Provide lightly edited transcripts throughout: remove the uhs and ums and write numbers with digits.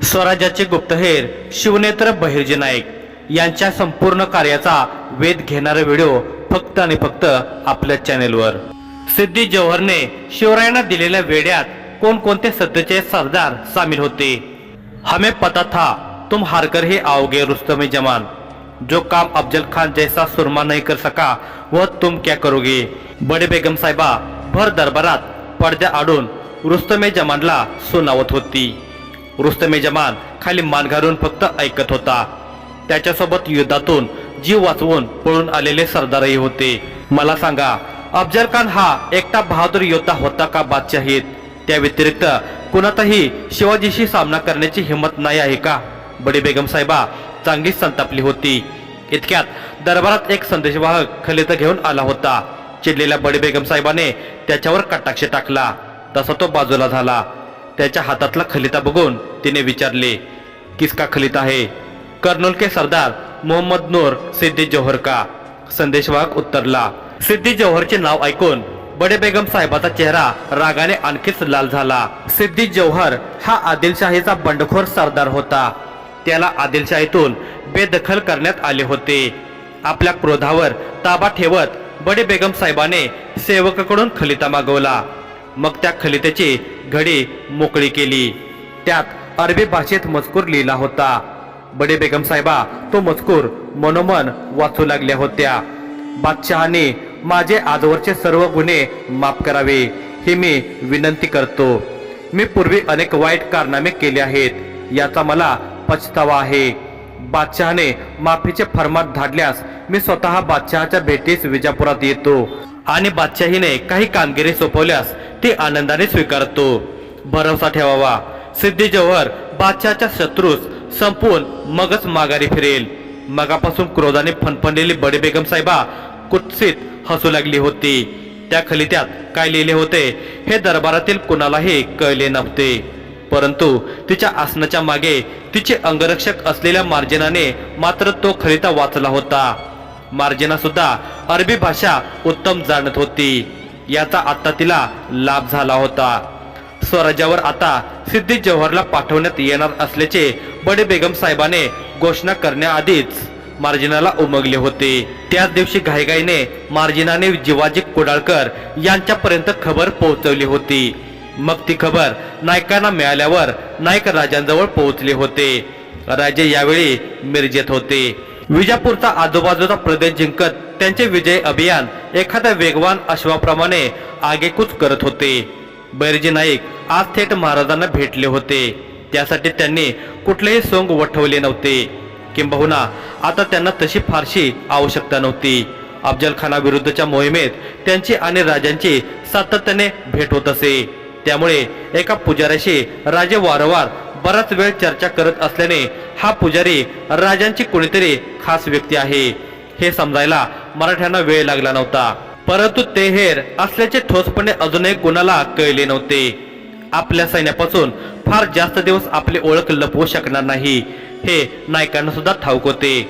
स्वराज्याचे गुप्तहेर शिवनेत्र बहिर्जी नाईक यांच्या संपूर्ण कार्याचा वेध घेणारा व्हिडिओ फक्त आणि फक्त आपल्या चॅनेलवर। सिद्धी जौहरने शिवरायांना दिलेल्या वेड्यात कोणकोणते सध्याचे सरदार सामील होते? हमें पता था तुम हारकर ही आओगे रुस्तमे जमान, जो काम अफजल खान जैसा सुरमा नहीं कर सका वह तुम क्या करोगे। बड़े बेगम साहेबा भर दरबारात पडद्या आडून रुस्तमे जमानला सुनावत होती। रुस्तमे जमान खाली मान घालून फक्त ऐकत होता। त्याच्यासोबत युद्धातून जीव वाचवून पळून आलेले सरदारही होते। मला सांगा, अफजल खान हा एकटा बहादूर योद्धा होता का बादशाहीत? त्या व्यतिरिक्त कुणातही शिवाजीशी सामना करण्याची हिंमत नाही आहे का? बडी बेगम साहेबा चांगली संतापली होती। इतक्यात दरबारात एक संदेशवाहक खलिता घेऊन आला होता। चिडलेल्या बडी बेगम साहेबाने त्याच्यावर कटाक्ष टाकला, तसा तो बाजूला झाला। त्याच्या हातातला खलिता बघून तिने विचारले, किसका खलिता है? कर्नूल के सरदार मोहम्मद नूर सिद्दी जौहर का। संदेशवाहक उत्तरला। सिद्दी जौहरचे नाव ऐकून बडे बेगम साहेबाचा चेहरा रागाने आणखीच लाल झाला। सिद्दी जौहर हा आदिलशाहीचा बंडखोर सरदार होता। त्याला आदिलशाहीतून बेदखल करण्यात आले होते। आपल्या क्रोधावर ताबा ठेवत बडे बेगम साहेबाने सेवकाकडून खलिता मागवला। मग त्या खलित्याची घडी मोकळी केली। त्यात अरबी भाषेत मजकूर लिहिला होता। बडे बेगम साहेबा तो मजकूर मनोमन वाचू लागल्या होत्या। बादशहाने माझे आजवरचे सर्व गुन्हे माफ करावे ही मी विनंती करतो। मी पूर्वी अनेक वाईट कारनामे केले आहेत, याचा मला पछतावा आहे। बादशहाने माफीचे फरमान धाडल्यास मी स्वतः बादशहाच्या भेटीस विजापुरात येतो आणि बादशाहीने काही कामगिरी सोपवल्यास ती आनंदाने स्वीकारतो। भरोसा ठेवावा, सिद्दी जौहर बादशहाच्या शत्रूस संपून मगच माघारी फिरेल। मगापासून क्रोधाने फणफणलेली बडी बेगम साहेबा कुत्सित हसू लागली होती। त्या खलित्यात काय लिहिले होते हे दरबारातील कुणालाही कळले नव्हते, परंतु तिच्या आसनाच्या मागे तिचे अंगरक्षक असलेल्या मार्जिनाने मात्र तो खलिता वाचला होता। मार्जिना सुद्धा अरबी भाषा उत्तम जाणत होती, याचा आता तिला लाभ झाला होता। स्वराज्यावर आता सिद्दी जौहरला पाठवण्यात येणार असल्याचे बडे बेगम साहेबाने घोषणा करण्याआधीच मार्जिनाला उमगले होते। त्याच दिवशी घाईघाईने मार्जिनाने जिवाजी कुडाळकर यांच्यापर्यंत खबर पोहोचवली होती। मग ती खबर नायकांना मिळाल्यावर नायक राजांजवळ पोहोचले होते। राजे यावेळी मिरजेत होते। विजापूरचा आजूबाजूचा प्रदेश जिंकत त्यांचे विजय अभियान एखाद्या वेगवान अश्वाप्रमाणे आगेकूच करत होते। बहिर्जी नाईक आज थेट महाराजांना भेटले होते। त्यासाठी त्यांनी कुठलेही सोंग वठवले नव्हते, किंबहुना आता त्यांना तशी फारशी आवश्यकता नव्हती। अफजल खानाविरुद्धच्या मोहिमेत त्यांची आणि राजांची सातत्याने भेट होत असे, त्यामुळे एका पुजाऱ्याशी राजे वारंवार बराच वेळ चर्चा करत असल्याने हा पुजारी राजांची कोणीतरी खास व्यक्ती आहे हे समजायला मराठ्यांना वेळ लागला नव्हता। परंतु ते हेर असल्याचे ठोसपणे अजूनही कुणाला कळले नव्हते। आपल्या सैन्यापासून फार जास्त दिवस आपली ओळख लपवू शकणार नाही हे नायकांना सुद्धा ठाऊक होते।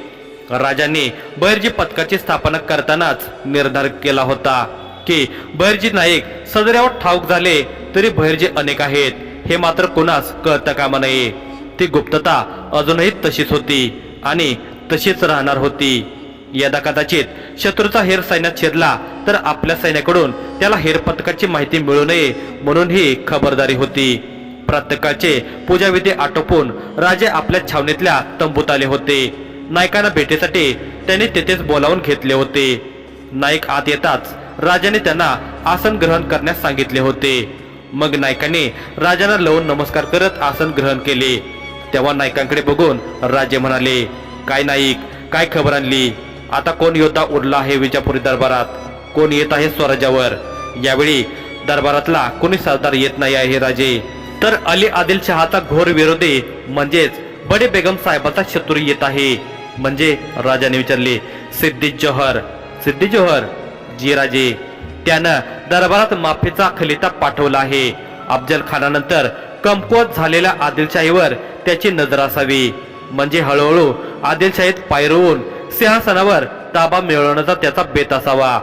राजांनी बहिर्जी पथकाची स्थापना करतानाच निर्धार केला होता की बहिर्जी नाईक सदऱ्यावर ठाऊक झाले तरी बहिर्जी अनेक आहेत हे मात्र कुणास कळता कामा नये। ती गुप्तता अजूनही तशीच होती आणि तशीच राहणार होती। यदा कदाचित शत्रूचा हेर सैन्यात शिरला तर आपल्या सैन्याकडून त्याला हेर पथकाची माहिती मिळू नये म्हणून ही खबरदारी होती। प्रत्येकाचे पूजाविधी आटोपून राजे आपल्या छावणीतल्या तंबूत आले होते। नायकांना भेटीसाठी त्यांनी तेथेच बोलावून घेतले होते। नाईक आत येताच राजाने त्यांना आसन ग्रहण करण्यास सांगितले होते। मग नायकांनी राजांना लावून नमस्कार करत आसन ग्रहण केले। तेव्हा नायकांकडे बघून राजे म्हणाले, काय नाईक, काय खबर आणली? आता कोण योद्धा उरला आहे विजापुरी दरबारात? कोण येत आहे स्वराज्यावर? यावेळी दरबारातला कोणी सरदार येत नाही आहे राजे, तर अली आदिल शहाचा घोर विरोधी म्हणजेच बडे बेगम साहेबाचा शत्रू येत आहे। म्हणजे राजाने विचारले, सिद्दी जौहर? सिद्दी जौहर? जी राजे, त्यानं दरबारात माफीचा खलिता पाठवला आहे। अफजल खानानंतर कमकुवत झालेल्या आदिलशाहीवर त्याची नजर असावी, म्हणजे हळूहळू आदिलशाहीत पायरवून सिंहासनावर ताबा मिळवण्याचा त्याचा बेत असावा।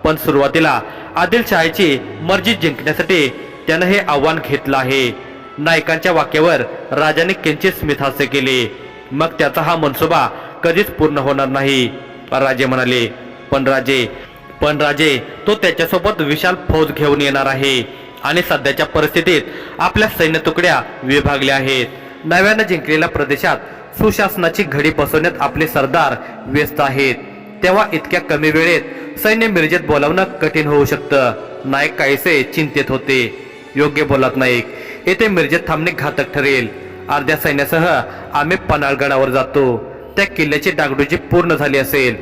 पण सुरुवातीला आदिलशाहीची मर्जी जिंकण्यासाठी त्यानं हे आव्हान घेतलं आहे। नायकांच्या वाक्यावर राजाने किंचित स्मितहास्य केले. मग त्याचा हा मनसुबा कधीच पूर्ण होणार नाही. राजे म्हणाले, पण राजे तो त्याच्यासोबत विशाल फौज घेऊन येणार आहे आणि सध्याच्या परिस्थितीत आपल्या सैन्य तुकड्या विभागल्या आहेत. नव्यानं जिंकलेल्या प्रदेशात सुशासनाची घडी बसवण्यात आपले सरदार व्यस्त आहेत. तेव्हा इतक्या कमी वेळेत सैन्य मिरजेत बोलावणं कठीण होऊ शकतं. नायक काहीसे चिंतेत होते. योग्य बोलत नाईक, येथे मिरजेत थांबणे घातक ठरेल. अर्ध्या सैन्यासह आम्ही पन्हाळगडावर जातो. त्या किल्ल्याची डागडुजी पूर्ण झाली असेल.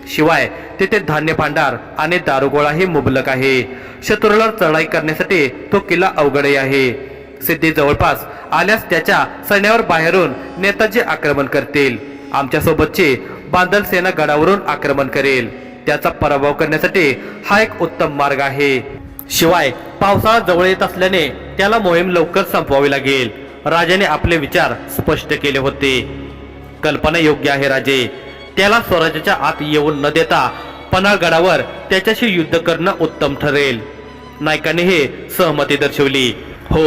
शिवाय तेथे धान्य भांडार आणि दारुगोळाही मुबलक आहे. शत्रूला चढाई करण्यासाठी तो किल्ला अवघडही आहे. सिद्धी जवळपास आल्यास त्याच्या सैन्यावर बाहेरून नेताजी आक्रमण करतील. आमच्या सोबतची बांदल सेना गडावरून आक्रमण करेल. त्याचा पराभव करण्यासाठी हा एक उत्तम मार्ग आहे. शिवाय पावसाळा जवळ येत असल्याने त्याला मोहीम लवकर संपवावी लागेल. राजाने आपले विचार स्पष्ट केले होते. कल्पना योग्य आहे राजे. त्याला स्वराज्याच्या आत येऊन न देता पन्हाळगडावर त्याच्याशी युद्ध करणं उत्तम ठरेल. नायकाने हे सहमती दर्शवली. हो,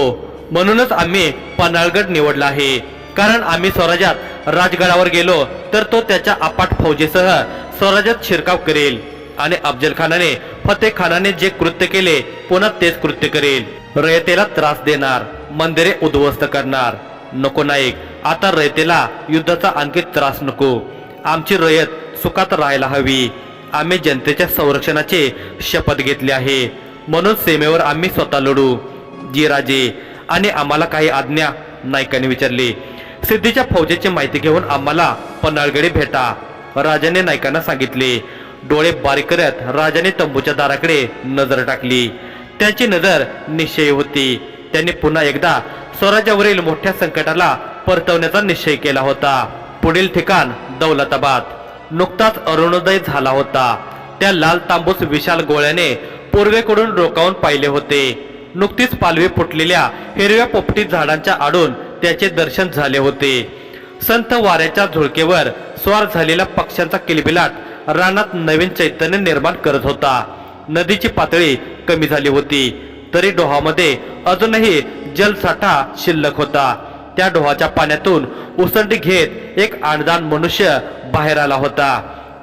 म्हणूनच आम्ही पन्हाळगड निवडला आहे. कारण आम्ही स्वराज्यात राजगडावर गेलो तर तो त्याच्या अफाट फौजेसह स्वराज्यात शिरकाव करेल आणि अफजल खानाने फतेह खानाने जे कृत्य केले पुन्हा तेच कृत्य करेल. रयतेला त्रास देणार, मंदिरे उद्ध्वस्त करणार. नको नाईक, आता रयतेला युद्धाचा आणखी त्रास नको. आमची रयत सुखात राहायला हवी. आम्ही जनतेच्या संरक्षणाची शपथ घेतली आहे. म्हणून सीमेवर आम्ही स्वतः लढू. जी राजे, आणि आम्हाला काही आज्ञा? नायकाने विचारले. सिद्धीच्या फौजेची माहिती घेऊन आम्हाला पन्हाळगडी भेटा, राजाने नायकांना सांगितले. डोळे बारीक करत राजाने तंबूच्या दाराकडे नजर टाकली. त्याची नजर निश्चयी होती. त्यांनी पुन्हा एकदा स्वराज्यावरील मोठ्या संकटाला परतवण्याचा निश्चय केला होता. पुढील ठिकाण दौलताबाद. नुकताच अरुणोदय झाला होता. त्या लाल तांबूस विशाल गोळ्याने पूर्वेकडून रोखावून पाहिले होते. नुकतीच पालवी फुटलेल्या हिरव्या पोपटी झाडांच्या आडून त्याचे दर्शन झाले होते. संत वाऱ्याच्या झुळकेवर स्वार झालेल्या पक्ष्यांचा किलबिलाट रानात नवीन चैतन्य निर्माण करत होता. नदीची पातळी कमी झाली होती तरी डोहामध्ये अजूनही जलसाठा शिल्लक होता. त्या डोहाच्या पाण्यातून उसंडी घेत एक आणदान मनुष्य बाहेर आला होता.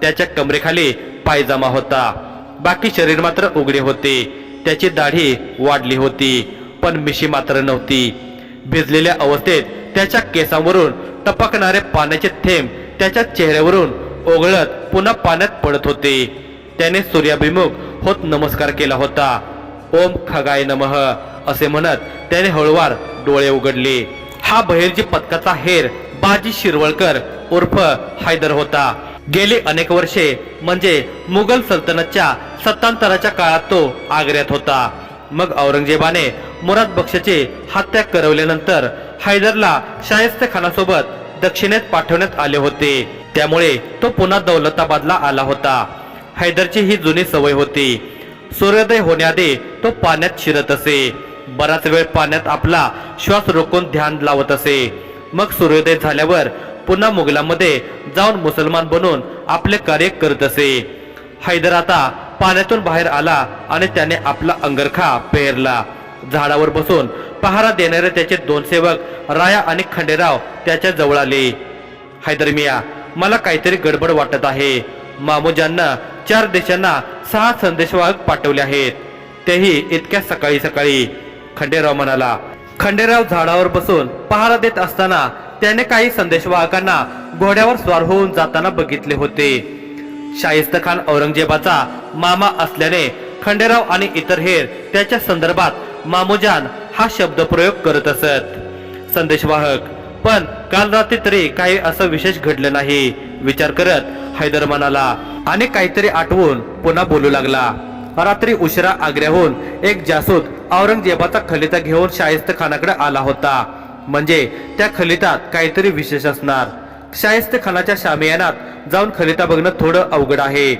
त्याच्या कमरेखाली पायजामा होता. बाकी शरीर मात्र उघडे होते. त्याची दाढी वाढली होती पण मिशी मात्र नव्हती. भिजलेल्या अवस्थेत त्याच्या केसांवरून टपकणारे पाण्याचे थेंब त्याच्या चेहऱ्यावरून ओघळत पुन्हा पाण्यात पडत होते. त्याने सूर्याभिमुख होत नमस्कार केला होता. ओम खगाय नमः असे म्हणत त्याने हळूवार डोळे उघडले. हा बहिर्जी पथकाचा हेर बाजी शिरवळकर उर्फ हैदर होता. गेली अनेक वर्षे म्हणजे मुघल सल्तनतच्या सत्तांतराच्या काळात तो आग्र्यात होता. मग औरंगजेबाने मुराद बक्षाची हत्या करवल्यानंतर हैदरला शाहिस्ते खानासोबत दक्षिणेत पाठवण्यात आले होते. त्यामुळे तो पुन्हा दौलताबादला आला होता. हैदरची ही जुनी सवय होती. सूर्योदय होण्याआधी तो पाण्यात शिरत असे. बराच वेळ पाण्यात आपला श्वास रोखून ध्यान लावत असे. मग सूर्योदय झाल्यावर पुन्हा मुघलांमध्ये जाऊन मुसलमान बनून आपले कार्य करत असे. हैदर आता पाण्यातून बाहेर आला आणि त्याने आपला अंगरखा पेरला. झाडावर बसून पहारा देणारे त्याचे दोन सेवक राया आणि खंडेराव त्याच्या जवळ आले. हैदर मिया, मला काहीतरी गडबड वाटत आहे. मामूजांना 4 देशांना 6 संदेशवाहक पाठवले आहेत, तेही इतक्या सकाळी सकाळी. खंडेराव म्हणाला. खंडेराव झाडावर बसून पहारा देत असताना त्याने काही संदेशवाहकांना घोड्यावर स्वार होऊन जाताना बघितले होते. शाहिस्ते खान औरंगजेबाचा मामा असल्याने खंडेराव आणि इतर हेर त्याच्या संदर्भात मामूजान हा शब्दप्रयोग करत असत. संदेशवाहक, पण काल रात्री तरी काही असं विशेष घडलं नाही, विचार करत हैदर म्हणाला आणि काहीतरी आठवून पुन्हा बोलू लागला. रात्री उशिरा आग्र्याहून एक जासूद औरंगजेबाचा खलिता घेऊन शाहिस्ते खानाकडे आला होता. म्हणजे त्या खलितात काहीतरी विशेष असणार. शाहिस्ते खानाच्या शामियानात जाऊन खलिता बघणं थोडं अवघड आहे,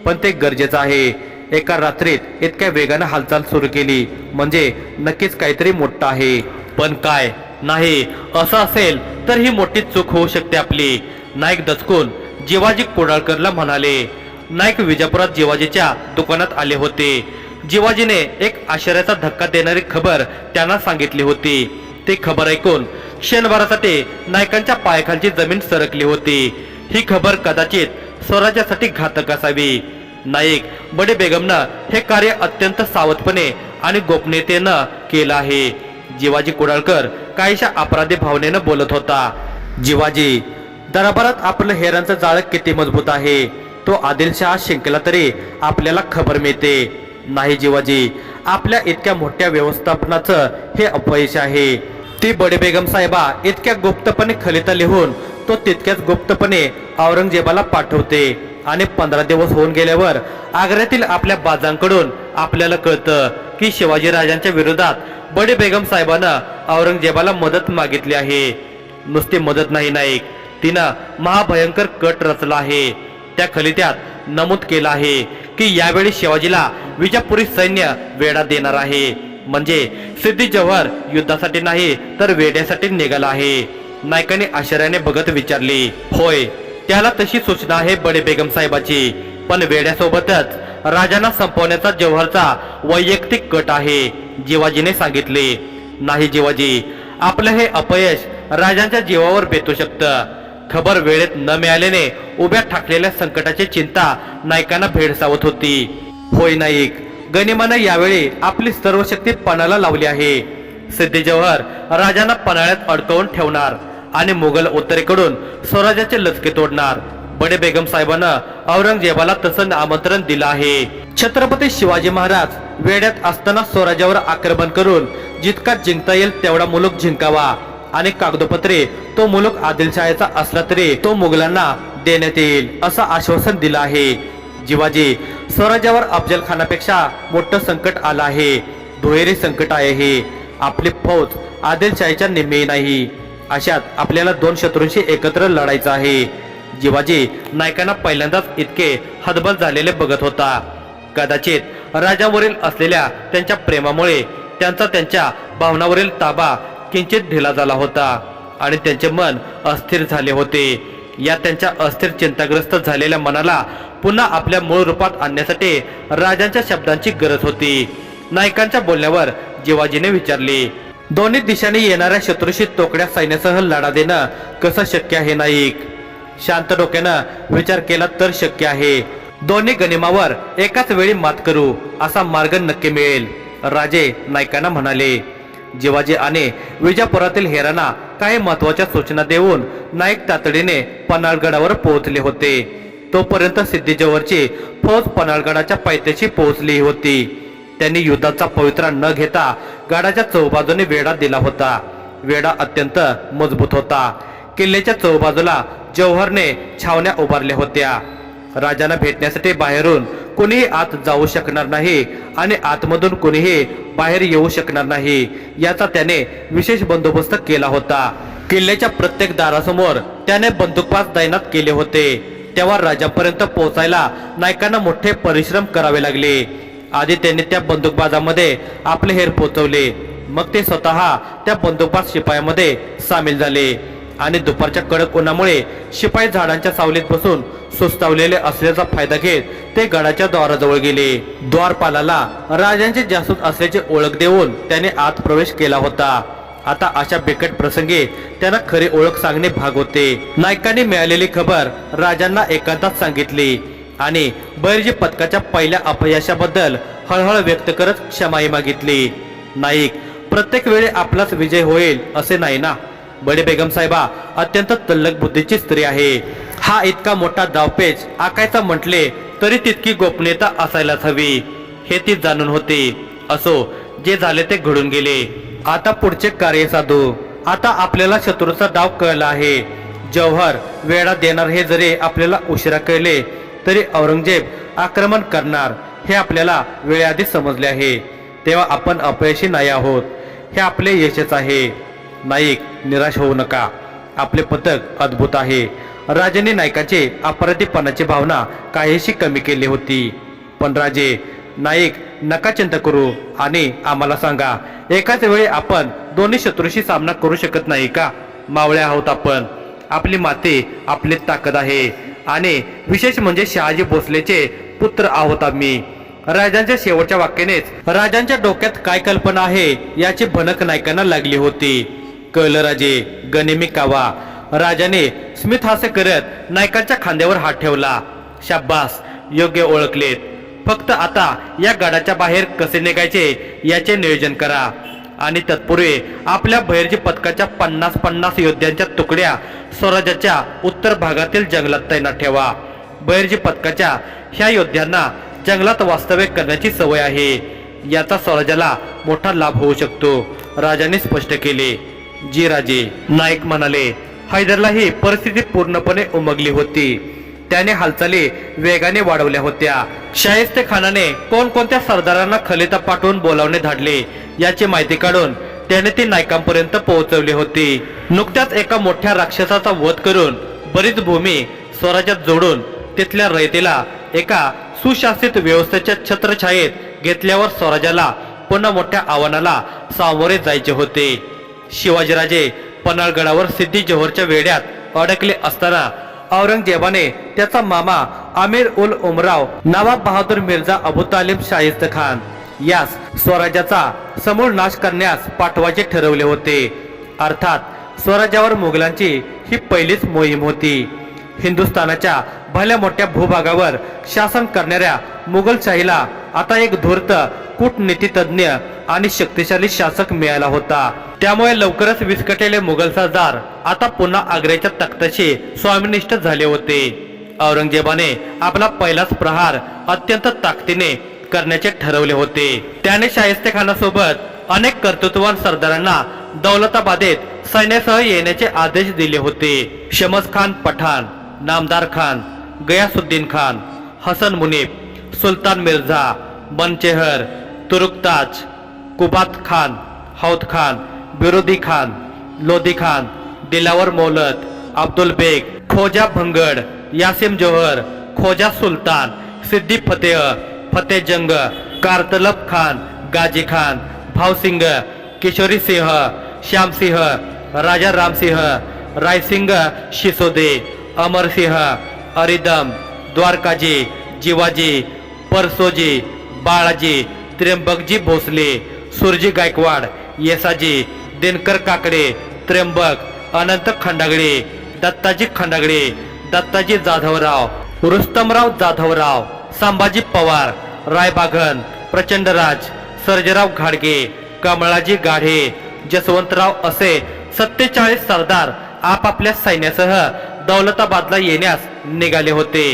पण ते गरजेचं आहे. एका रात्रीत इतक्या वेगानं हालचाल सुरू केली म्हणजे नक्कीच काहीतरी मोठं आहे. पण काय? नाही, असं असेल तर ही मोठी चूक होऊ शकते आपली. नाईक दचकून जिवाजी कोडाळकरला म्हणाले. नाईक विजापुरात जिवाजीच्या दुकानात आले होते. जिवाजीने एक आश्चर्याचा धक्का देणारी खबर त्यांना सांगितली होती. ती खबर ऐकून क्षणभरासाठी नायकांच्या पायाखालची जमीन सरकली होती। ही खबर कदाचित स्वराज्यासाठी घातक असावी। नाईक बडे बेगमनं हे कार्य अत्यंत सावधपणे आणि गोपनीयतेनं केलं आहे। जिवाजी कुडाळकर काहीशा अपराधी भावनेनं बोलत होता। जिवाजी, दरबारात आपलं हेरांचं जाळं किती मजबूत आहे तो आदिलशहा शिंकला तरी आपल्याला खबर मिळते। नाही जिवाजी, आपल्या इतक्या मोठ्या व्यवस्थापनाचं हे अपयश आहे। ती बडे बेगम साहेबा इतक्या गुप्तपणे खलिता लिहून तो तितक्याच गुप्तपणे औरंगजेबाला पाठवते आणि 15 दिवस होऊन गेल्यावर आग्र्यातील आपल्या बाजांकडून आपल्याला कळतं की शिवाजी राजांच्या विरोधात बडे बेगम साहेबांना औरंगजेबाला मदत मागितली आहे। नुसती मदत नाही नाईक, तिनं महाभयंकर कट रचला आहे। त्या खलित्यात नमूद केलं आहे की यावेळी शिवाजीला विजापुरी सैन्य वेढा देणार आहे। म्हणजे सिद्धी जव्हर युद्धासाठी नाही तर वेड्यासाठी निघाला आहे। नायकाने आश्चर्याने बघत विचारले, होय, त्याला तशी सूचना आहे बडे बेगम साहेबाची, पण वेड्यासोबतच राजांना संपवण्याचा जव्हरचा वैयक्तिक कट आहे, जिवाजीने सांगितले। नाही जिवाजी, आपलं हे अपयश राजांच्या जीवावर बेतू शकतं। खबर वेळेत न मिळाल्याने उभ्या ठाकलेल्या संकटाची चिंता नायकांना भेडसावत होती। होय नाईक, गनिमानं यावेळी आपली सर्व शक्ती पणाला लावली आहे। सिद्धी जव्हर राजांना पन्हाळ्यात अडकवून ठेवणार आणि मुघल उत्तरेकडून स्वराज्याचे लचके तोडणार। बडे बेगम साहेबांना औरंगजेबाला तसं आमंत्रण दिलं आहे। छत्रपती शिवाजी महाराज वेड्यात असताना स्वराज्यावर आक्रमण करून जितका जिंकता येईल तेवढा मुलूक जिंकावा आणि कागदोपत्री तो मुलूक आदिलशाहीचा असला तरी तो मुघलांना देण्यात येईल असं आश्वासन दिलं आहे। जिवाजी, स्वराज्यावर अफजल खानापेक्षा मोठं संकट आलं आहे, दुहेरी संकट आहे हे। आपली फौज आदिलशाहीच्या निम्मी नाही, अशात आपल्याला 2 शत्रूंशी एकत्र लढायचं आहे। जिवाजी नायकांना पहिल्यांदाच इतके हतबल झालेले बघत होता। कदाचित राजावरील असलेल्या त्यांच्या प्रेमामुळे त्यांच्या भावनावरील ताबा किंचित ढिला झाला होता आणि त्यांचे मन अस्थिर झाले होते। या त्यांच्या अस्थिर चिंताग्रस्त झालेल्या मनाला पुन्हा आपल्या मूळ रूपात आणण्यासाठी राजांच्या शब्दांची गरज होती। नायकांच्या बोलण्यावर जिवाजीने विचारले, दोन्ही दिशांनी येणाऱ्या शत्रूशी तोकड्या सैन्यासह लढा देणं कसं शक्य आहे नाईक? शांत डोक्यानं विचार केला तर शक्य आहे। दोन्ही गनिमावर एकाच वेळी मात करू असा मार्ग नक्की मिळेल, राजे नायकांना म्हणाले। जिवाजी आणि विजापुरातील हेरांना काही महत्वाच्या सूचना देऊन नाईक तातडीने पन्हाळगडावर पोहोचले होते। तोपर्यंत सिद्धी जव्हरची फौज पन्हाळगडाच्या पायथ्याशी पोहोचली होती। त्यांनी युद्धाचा पवित्रा न घेता गडाच्या चौबाजूने वेढा दिला होता। वेढा अत्यंत मजबूत होता। किल्ल्याच्या चौबाजूला जव्हरने छावण्या उभारल्या होत्या। राजांना भेटण्यासाठी बाहेरून कोणीही आत जाऊ शकणार नाही आणि आतमधून कोणीही बाहेर येऊ शकणार नाही याचा त्याने विशेष बंदोबस्त केला होता। किल्ल्याच्या प्रत्येक दारासमोर त्याने बंदूकबाज तैनात केले होते। तेव्हा राजापर्यंत पोहोचायला नायकांना मोठे परिश्रम करावे लागले। आधी त्यांनी त्या बंदूकबाजामध्ये आपले हेर पोहोचवले, मग ते स्वतः त्या बंदूकबाज शिपायामध्ये सामील झाले आणि दुपारच्या कडक उन्हामुळे शिपाई झाडांच्या सावलीत बसून सुस्तावलेले असल्याचा फायदा घेत ते गडाच्या द्वाराजवळ गेले। द्वारपालाला राजांचे जासूस असल्याची ओळख देऊन त्याने आत प्रवेश केला होता। आता अशा बिकट प्रसंगी त्यांना खरी ओळख सांगणे भाग होते। नायकांनी मिळालेली खबर राजांना एकांतात सांगितली आणि बैरजी पथकाच्या पहिल्या अपयशाबद्दल हळहळ व्यक्त करत क्षमाई मागितली। नाईक, प्रत्येक वेळी आपलाच विजय होईल असे नाही ना। बडे बेगम साहेबा अत्यंत तल्लख बुद्धीची स्त्री आहे। हा इतका मोठा डावपेच आकायचा म्हटले तरी तितकी गोपनीयता असायलाच हवी हे ती जाणून होते। असो, जे झाले ते घडून गेले। आता पुढचे कार्य साधू। आता आपल्याला शत्रूचा डाव कळला आहे। जव्हर वेढा देणार हे जरी आपल्याला उशिरा कळले तरी औरंगजेब आक्रमण करणार हे आपल्याला वेळेआधी समजले आहे। तेव्हा आपण अपयशी नाही आहोत, हे आपले यशच आहे। नाईक, निराश होऊ नका, आपले पथक अद्भुत आहे। राजाने नायकाचे अपराधीपणाची भावना काहीशी कमी केली होती। पण राजे, नाईक नका चिंता करू आणि आम्हाला सांगा, एकाच वेळी आपण दोन्ही शत्रूशी सामना करू शकत नाही का? मावळे आहोत आपण, आपली माते आपली ताकद आहे आणि विशेष म्हणजे शहाजी भोसलेचे पुत्र आहोत आम्ही। राजांच्या शेवटच्या वाक्यानेच राजांच्या डोक्यात काय कल्पना आहे याची भनक नायकांना लागली होती. कळलं राजे, गनिमी कावा. राजाने स्मित हास्य करत नायकांच्या खांद्यावर हात ठेवला. शाब्बास, योग्य ओळखलेत. फक्त आता या गडाच्या बाहेर कसे निघायचे याचे नियोजन करा आणि तत्पूर्वी आपल्या बहिर्जी पथकाच्या 50-50 योद्ध्यांच्या तुकड्या स्वराज्याच्या उत्तर भागातील जंगलात तैनात ठेवा. बहिर्जी पथकाच्या ह्या योद्ध्यांना जंगलात वास्तव्य करण्याची सवय आहे. याचा स्वराज्याला मोठा लाभ होऊ शकतो, राजाने स्पष्ट केले. जी राजे, नाईक म्हणाले. हैदरला ही परिस्थिती पूर्णपणे उमगली होती. त्याने हालचाली वेगाने वाढवल्या होत्या. शाहिस्ते खानाने कोणकोणत्या सरदारांना खलिता पाठवून बोलावणे धाडले याची माहिती काढून त्याने ती नायकांपर्यंत पोहोचवली होती. नुकत्याच एका मोठ्या राक्षसाचा वध करून बरीच भूमी स्वराज्यात जोडून तिथल्या रयतेला एका सुशासित व्यवस्थेच्या छत्रछायेत घेतल्यावर स्वराज्याला पुन्हा मोठ्या आव्हानाला सामोरे जायचे होते. शिवाजीराजे पन्हाळगडावर सिद्धी जोहरच्या वेढ्यात अडकले असताना औरंगजेबाने त्याचा मामा आमिर उल उमराव नवाब बहादूर मिर्झा अबू तालिब शाहिस्त खान यास स्वराज्याचा समूळ नाश करण्यास पाठवायचे ठरवले होते. अर्थात स्वराज्यावर मुघलांची ही पहिलीच मोहीम होती. हिंदुस्थानाच्या भल्या मोठ्या भूभागावर शासन करणाऱ्या मुघलशाहीला आता एक धूर्त कूटनीतितज्ञ आणि शक्तिशाली शासक मिळाला होता. त्यामुळे लवकरच विस्कटलेले मुघल सरदार आता पुन्हा आग्र्याच्या तख्ताशी स्वामिनिष्ठ झाले होते. औरंगजेबाने आपला पहिलाच प्रहार अत्यंत ताकदीने करण्याचे ठरवले होते. त्याने शाहिस्ते खानासोबत अनेक कर्तृत्ववान सरदारांना दौलताबादेत सैन्यासह येण्याचे आदेश दिले होते. शमस खान पठाण, नामदार खान, गयासुद्दीन खान, हसन मुनीब, सुलतान मिर्झा, बनचेहर, तुरुकताज, कुबात खान, हौद खान, बिरोदी खान, लोधी खान, दिलावर मौलत, अब्दुल बेग, खोजा भंगड, यासिम जोहर, खोजा सुलतान, सिद्दी फतेह, फतेह जंग, कारतलब खान, गाजी खान, भावसिंग, किशोरी सिंह, श्यामसिंह, राजा रामसिंह, रायसिंग शिसोदे, अमरसिंह, अरिदम, द्वारकाजी, जिवाजी, परसोजी, बाळाजी, त्र्यंबकजी भोसले, सुरजी गायकवाड, येसाजी, दिनकर काकडे, त्र्यंबक, अनंत खंडागडे, दत्ताजी खंडागडे, दत्ताजी जाधवराव, रुस्तमराव जाधवराव, संभाजी पवार, रायबागन, प्रचंडराज, सर्जेराव घाडगे, कमळाजी गाढे, जसवंतराव असे 47 सरदार आपापल्या सैन्यासह दौलताबादला येण्यास निघाले होते.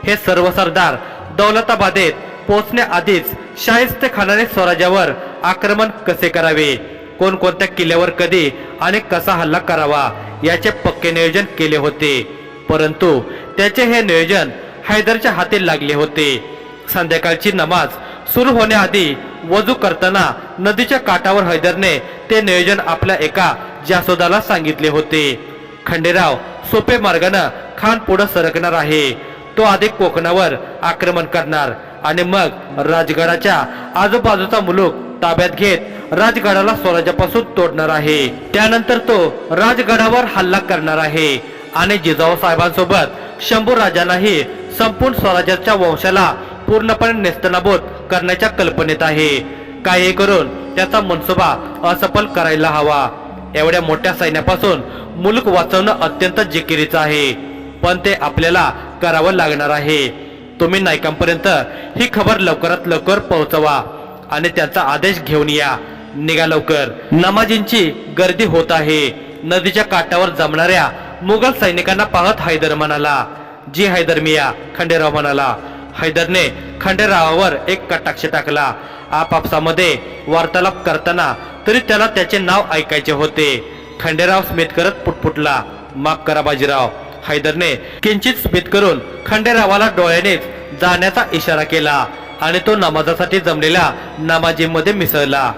हे सर्व सरदार दौलताबादेत पोहोचण्याआधीच शाहिस्ते खानाने स्वराज्यावर आक्रमण कसे करावे, कोणकोणत्या किल्ल्यावर कधी आणि कसा हल्ला करावा याचे पक्के नियोजन केले होते. परंतु त्याचे हे नियोजन हैदरच्या हाती लागले होते. संध्याकाळची नमाज सुरू होण्याआधी वजू करताना नदीच्या काठावर हैदरने ते नियोजन आपल्या एका जासोदाला सांगितले होते. खंडेराव सोपे मार्गाने खान पुढे सरकणार आहे. तो आधी कोकणावर आक्रमण करणार आणि मग राजगडाच्या आजूबाजूचा मुलूक ताब्यात घेत राजगडाला स्वराज्यापासून तोडणार आहे. त्यानंतर तो राजगडावर हल्ला करणार आहे आणि जिजाऊ साहेबांसोबत शंभू राजांनाही संपूर्ण स्वराज्याच्या वंशाला पूर्णपणे नेस्तनाबूत करण्याच्या कल्पनेत आहे. काही करून त्याचा मनसुबा असफल करायला हवा. एवढ्या मोठ्या सैन्यापासून मुलूक वाचवणं अत्यंत जिकिरीचं आहे, पण ते आपल्याला करावं लागणार आहे. तुम्ही नायकांपर्यंत ही खबर लवकरात लवकर पोहोचवा आणि त्याचा आदेश घेऊन या. निघा लवकर, नमाजींची गर्दी होत आहे. नदीच्या काठावर जमणाऱ्या मुघल सैनिकांना पाहत हैदर म्हणाला. जी हैदर मिया, खंडेराव म्हणाला. हैदरने खंडेरावावर एक कटाक्ष टाकला. आपापसामध्ये वार्तालाप करताना तरी त्याला त्याचे नाव ऐकायचे होते. खंडेराव स्मित करत पुटपुटला. माफ करा बाजीराव. हैदरने किंचित स्मित करून खंडेरावाला डोळ्यानेच जाण्याचा इशारा केला आणि तो नमाजासाठी जमलेल्या नमाजीमध्ये मिसळला.